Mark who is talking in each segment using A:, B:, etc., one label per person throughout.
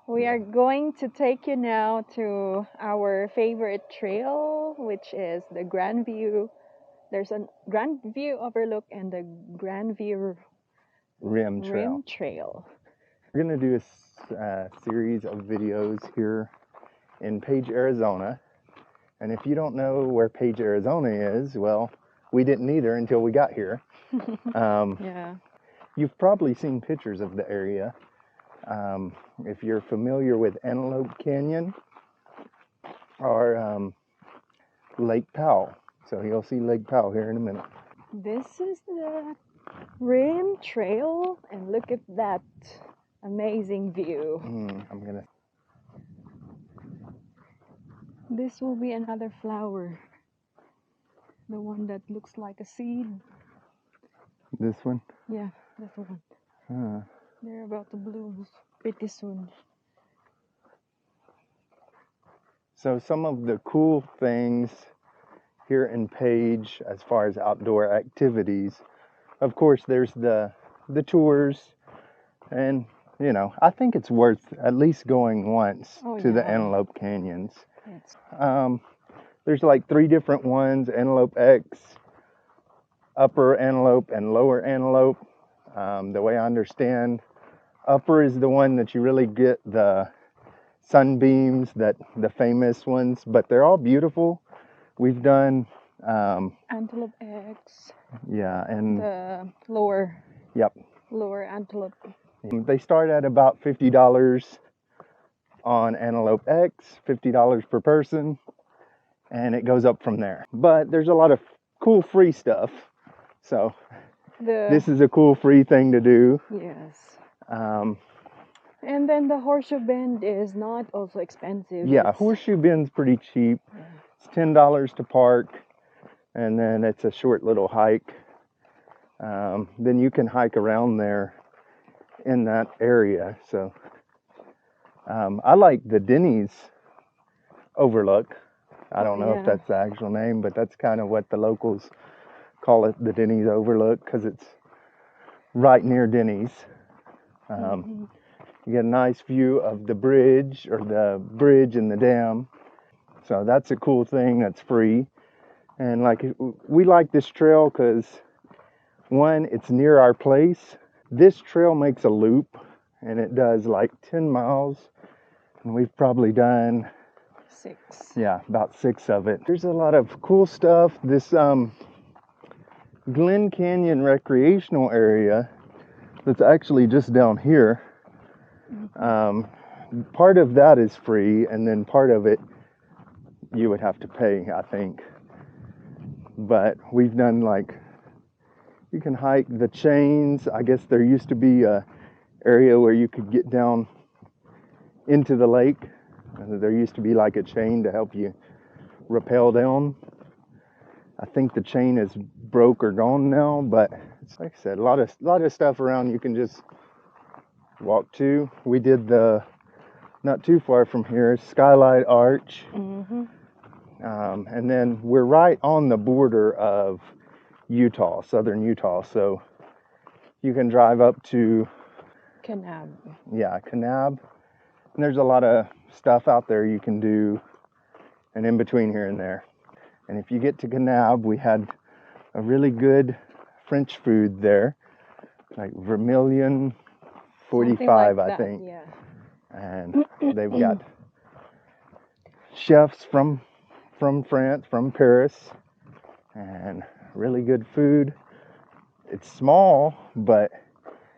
A: We are going to take you now to our favorite trail, which is the Grandview. There's a Grandview Overlook and the Grandview
B: Rim Trail.
A: Trail.
B: We're going to do a series of videos here in Page, Arizona. And if you don't know where Page, Arizona is, well, we didn't either until we got here.
A: Yeah.
B: You've probably seen pictures of the area. If you're familiar with Antelope Canyon or Lake Powell. So you'll see Lake Powell here in a minute.
A: This is the Rim Trail, and look at that amazing view. This will be another flower. The one that looks like a seed.
B: This one?
A: Yeah, that's the one. They're about to bloom pretty soon.
B: So some of the cool things here in Page as far as outdoor activities, of course there's the tours, and you know, I think it's worth at least going once to the Antelope Canyons.
A: Yes.
B: There's like 3 different ones: Antelope X, Upper Antelope, and Lower Antelope. The way I understand, Upper is the one that you really get the sunbeams, that the famous ones, but they're all beautiful. We've done
A: Antelope X.
B: Yeah, and
A: the lower.
B: Yep.
A: Lower Antelope.
B: They start at about $50 on Antelope X, $50 per person, and it goes up from there. But there's a lot of cool free stuff, so this is a cool free thing to do.
A: Yes. And then the Horseshoe Bend is not also expensive.
B: Yeah, Horseshoe Bend's pretty cheap. Yeah. It's $10 to park, and then it's a short little hike. Then you can hike around there in that area. So I like the Denny's Overlook. I don't know if that's the actual name, but that's kind of what the locals call it, the Denny's Overlook, because it's right near Denny's. You get a nice view of the bridge, or the bridge and the dam. So that's a cool thing that's free. And like, we like this trail because, one, it's near our place. This trail makes a loop, and it does like 10 miles. And we've probably done
A: 6.
B: Yeah, about 6 of it. There's a lot of cool stuff. This Glen Canyon recreational area that's actually just down here. Part of that is free, and then part of it you would have to pay, I think. But we've done, like, you can hike the chains. I guess there used to be a area where you could get down into the lake. There used to be like a chain to help you rappel down. I think the chain is broke or gone now, but it's, like I said, a lot of stuff around you can just walk to. We did the, not too far from here, Skylight Arch. And then we're right on the border of Utah, southern Utah, so you can drive up to
A: Kanab.
B: Yeah, Kanab. And there's a lot of stuff out there you can do, and in between here and there. And if you get to Kanab, we had a really good French food there, like Vermilion 45, like I think.
A: Yeah.
B: And they've got chefs from France, from Paris, and really good food. It's small, but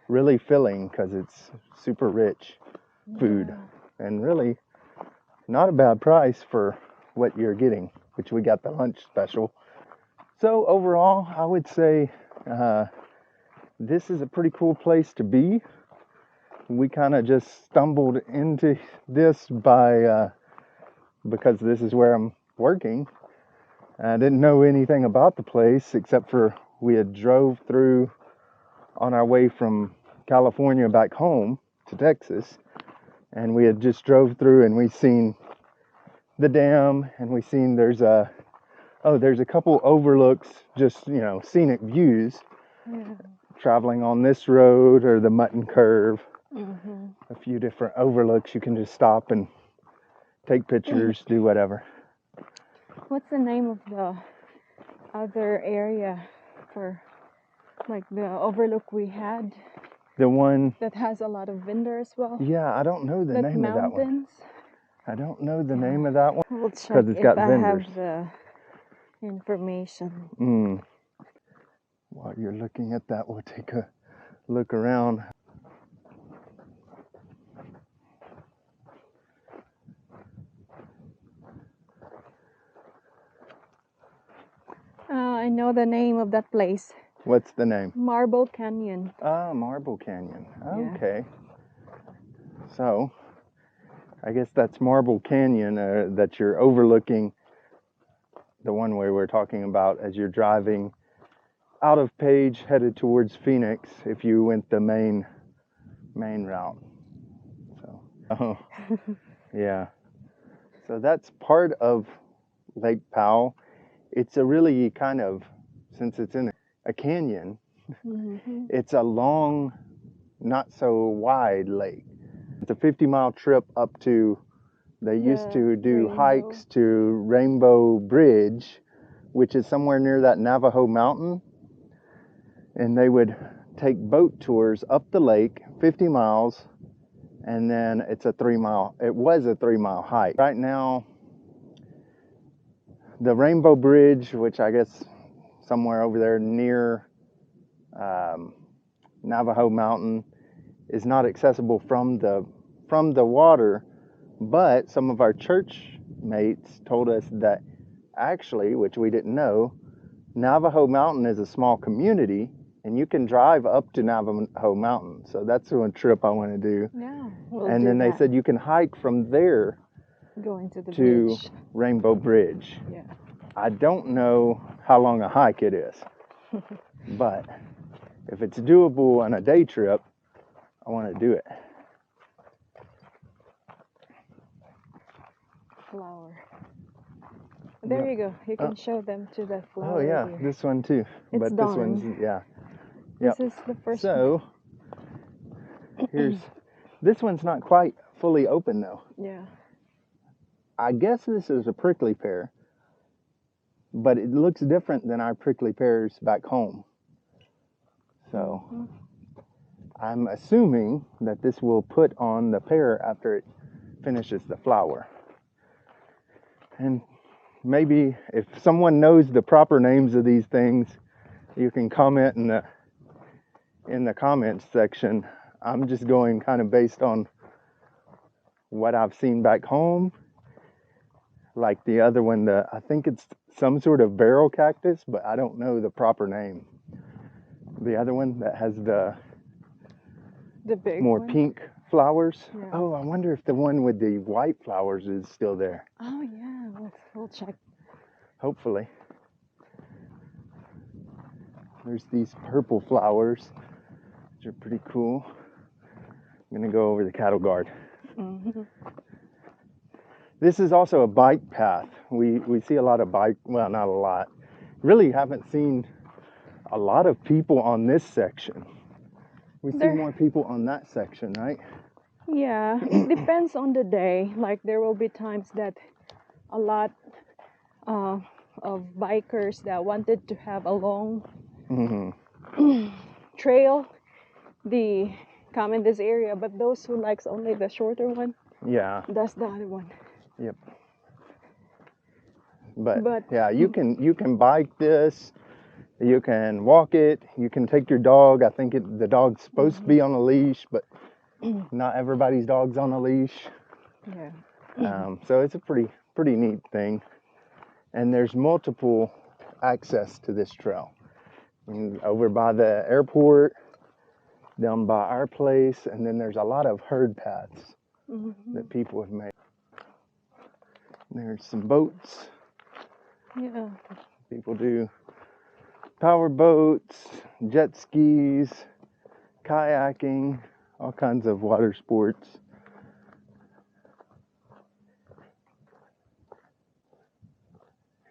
B: really filling because it's super rich food, and really not a bad price for what you're getting, which we got the lunch special. So overall, I would say this is a pretty cool place to be. We kind of just stumbled into this because this is where I'm working. I didn't know anything about the place except for we had drove through on our way from California back home to Texas, and we had just drove through, and we seen the dam, and we seen there's a couple overlooks, just, you know, scenic views, traveling on this road or the Mutton Curve. a few different overlooks. You can just stop and take pictures, do whatever.
A: What's the name of the other area for like the overlook we had
B: The one,
A: that has a lot of vendors as well?
B: yeah, I don't know the
A: Like
B: name of that one.
A: mountains.
B: I don't know the name of that one
A: We'll check
B: because it's
A: if
B: got
A: I
B: vendors.
A: have the information.
B: While you're looking at that, we'll take a look around.
A: I know the name of that place.
B: What's the name?
A: Marble Canyon.
B: Ah, Marble Canyon.
A: Yeah.
B: Okay. So, I guess that's Marble Canyon that you're overlooking, the one way we're talking about as you're driving out of Page headed towards Phoenix if you went the main route. So, oh, yeah. So that's part of Lake Powell. It's a really kind of, since it's in a canyon, it's a long, not so wide lake. It's a 50-mile trip up to, they used to do
A: Rainbow.
B: hikes to Rainbow Bridge, which is somewhere near that Navajo mountain. And they would take boat tours up the lake, 50 miles, and then it was a 3-mile hike. Right now, the Rainbow Bridge, which I guess somewhere over there near Navajo Mountain, is not accessible from the water, but some of our church mates told us that actually, which we didn't know, Navajo Mountain is a small community and you can drive up to Navajo Mountain. So that's one trip I want to do.
A: Yeah.
B: And then they said you can hike from there
A: going to the
B: to
A: bridge.
B: Rainbow Bridge.
A: Yeah.
B: I don't know how long a hike it is, but if it's doable on a day trip, I want to do it.
A: Flower. There you go. You can show them to the flower.
B: Oh yeah,
A: here.
B: this one too.
A: It's
B: But this one's, yeah.
A: This is the first one.
B: So this one's not quite fully open though.
A: Yeah.
B: I guess this is a prickly pear, but it looks different than our prickly pears back home. So I'm assuming that this will put on the pear after it finishes the flower. And maybe if someone knows the proper names of these things, you can comment in the comments section. I'm just going kind of based on what I've seen back home. Like the other one, I think it's some sort of barrel cactus, but I don't know the proper name. The other one that has the
A: big
B: more
A: one?
B: pink flowers.
A: Yeah.
B: Oh, I wonder if the one with the white flowers is still there.
A: Oh yeah, we'll check.
B: Hopefully. There's these purple flowers, which are pretty cool. I'm gonna go over the cattle guard. This is also a bike path. We see a lot of well, not a lot. Really haven't seen a lot of people on this section. We see more people on that section, right?
A: Yeah, it depends on the day. Like there will be times that a lot of bikers that wanted to have a long trail, they come in this area. But those who likes only the shorter one,
B: yeah,
A: that's the other one.
B: Yep. But yeah, you can bike this. You can walk it. You can take your dog. I think the dog's supposed to be on a leash, but not everybody's dog's on a leash.
A: Yeah.
B: So it's a pretty neat thing. And there's multiple access to this trail. Over by the airport, down by our place, and then there's a lot of herd paths that people have made. There's some boats.
A: Yeah.
B: People do power boats, jet skis, kayaking, all kinds of water sports.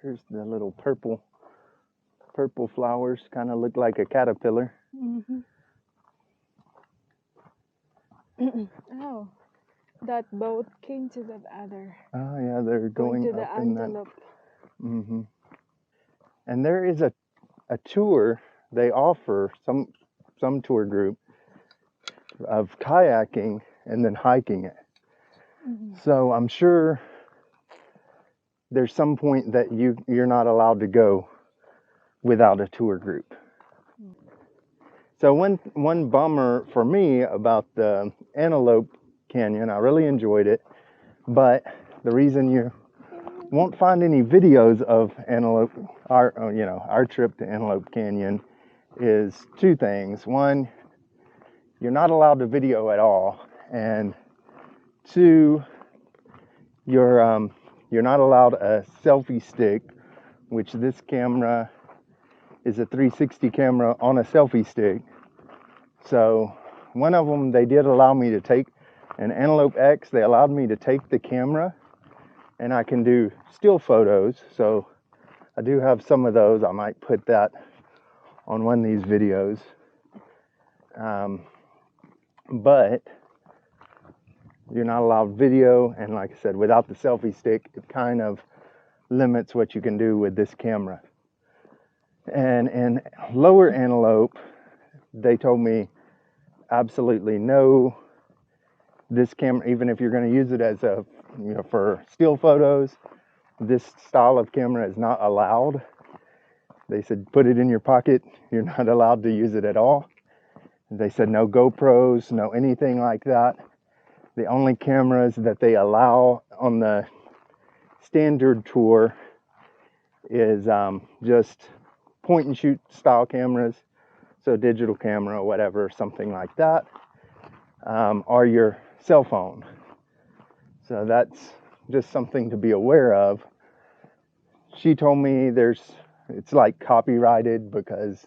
B: Here's the little purple flowers, kind of look like a caterpillar.
A: Oh, that boat came to the other,
B: Oh yeah, they're
A: going
B: going
A: to the
B: up in that.
A: antelope.
B: Hmm. And there is a tour they offer, some tour group of kayaking and then hiking it.
A: Mhm.
B: So I'm sure there's some point that you're not allowed to go without a tour group. So one bummer for me about the Antelope Canyon, I really enjoyed it, but the reason you won't find any videos of Antelope, our trip to Antelope Canyon, is two things. One, you're not allowed to video at all, and two, you're not allowed a selfie stick, which this camera is a 360 camera on a selfie stick. So one of them, they did allow me to take an Antelope X. They allowed me to take the camera, and I can do still photos. So I do have some of those. I might put that on one of these videos. But you're not allowed video, and like I said, without the selfie stick, it kind of limits what you can do with this camera. And in Lower Antelope, they told me absolutely no, this camera, even if you're going to use it as a, for still photos, this style of camera is not allowed. They said put it in your pocket, you're not allowed to use it at all. They said no GoPros, no anything like that. The only cameras that they allow on the standard tour is just point and shoot style cameras, so digital camera, whatever, something like that, or your cell phone. So that's just something to be aware of. She told me it's like copyrighted because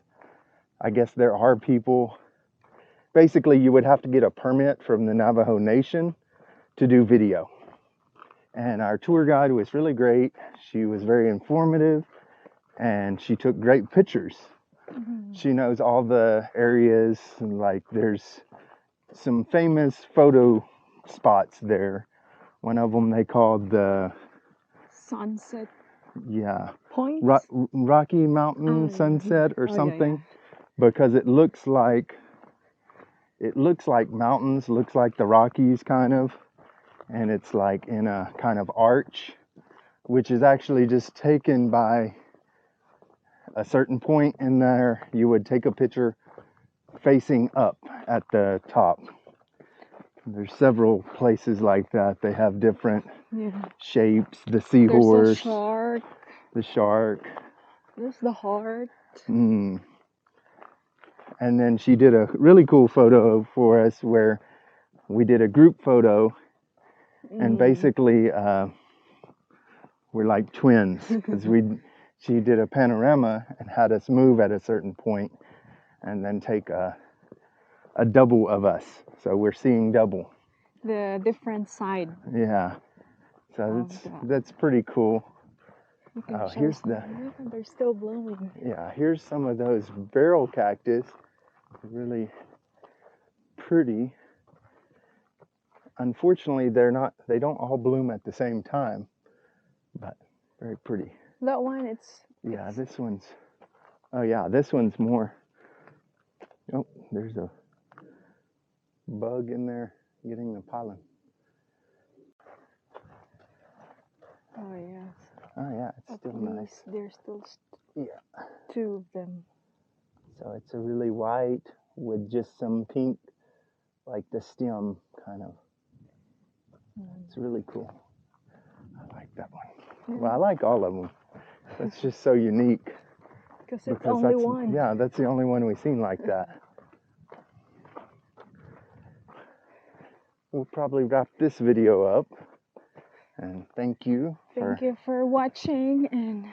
B: I guess there are people, basically you would have to get a permit from the Navajo Nation to do video. And our tour guide was really great. She was very informative and she took great pictures.
A: Mhm.
B: She knows all the areas, like there's some famous photo spots there. One of them they called the,
A: Sunset
B: yeah,
A: points.
B: Rocky Mountain
A: Oh yeah.
B: Sunset or
A: Oh yeah, yeah.
B: something, because it looks like mountains, looks like the Rockies kind of, and it's like in a kind of arch, which is actually just taken by a certain point in there. You would take a picture facing up at the top. There's several places like that. They have different
A: Yeah.
B: shapes. The
A: There's a
B: seahorse,
A: shark.
B: the shark.
A: There's the heart.
B: Mm. And then she did a really cool photo for us where we did a group photo, and basically we're like twins because she did a panorama and had us move at a certain point and then take a double of us, so we're seeing double.
A: The different side
B: Yeah, so
A: of the.
B: that's pretty cool.
A: You can
B: Oh,
A: show
B: here's
A: some. Yeah, they're still blooming.
B: here's some of those barrel cactus, really pretty. Unfortunately, they don't all bloom at the same time, but very pretty.
A: That one,
B: Yeah, this one's, oh yeah, this one's more, oh, there's a bug in there getting the pollen.
A: Oh yes.
B: Oh yeah, it's
A: At
B: still
A: least
B: nice.
A: there's still
B: Yeah.
A: two of them.
B: So it's a really white with just some pink, like the stem kind of. It's really cool. I like that one.
A: Yeah.
B: Well, I like all of them. That's just so unique.
A: Because it's
B: Because
A: only one.
B: Yeah, that's the only one we've seen like that. We'll probably wrap this video up. And thank you
A: Thank you for watching, and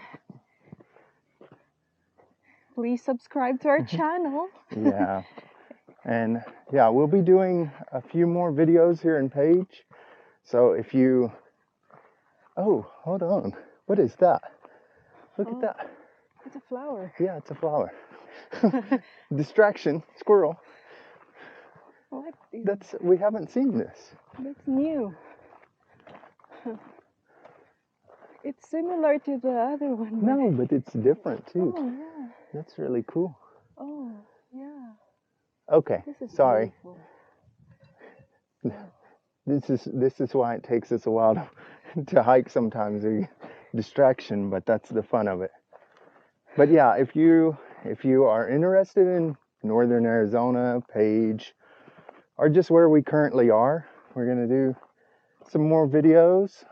A: please subscribe to our channel.
B: Yeah. And yeah, we'll be doing a few more videos here in Page. So if you, oh, hold on. What is that? Look at that.
A: It's a flower.
B: Yeah, it's a flower. Distraction, squirrel.
A: What is
B: we haven't seen this.
A: that's new? It's similar to the other one.
B: No, but it's different too.
A: Oh yeah.
B: That's really cool.
A: Oh yeah.
B: Okay,
A: This is
B: sorry.
A: beautiful.
B: This is why it takes us a while to hike sometimes. A distraction, but that's the fun of it. But yeah, if you are interested in northern Arizona, Page, or just where we currently are, we're gonna do some more videos.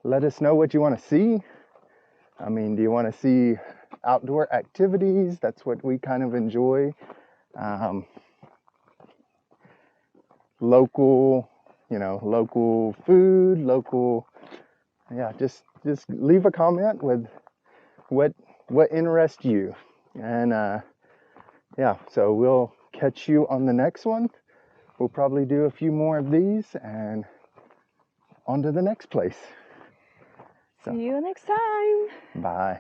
B: Let us know what you want to see. I mean, do you want to see outdoor activities? That's what we kind of enjoy. Local, local food, yeah, just leave a comment with what interests you. And yeah, so we'll catch you on the next one. We'll probably do a few more of these and on to the next place.
A: See you next time.
B: Bye.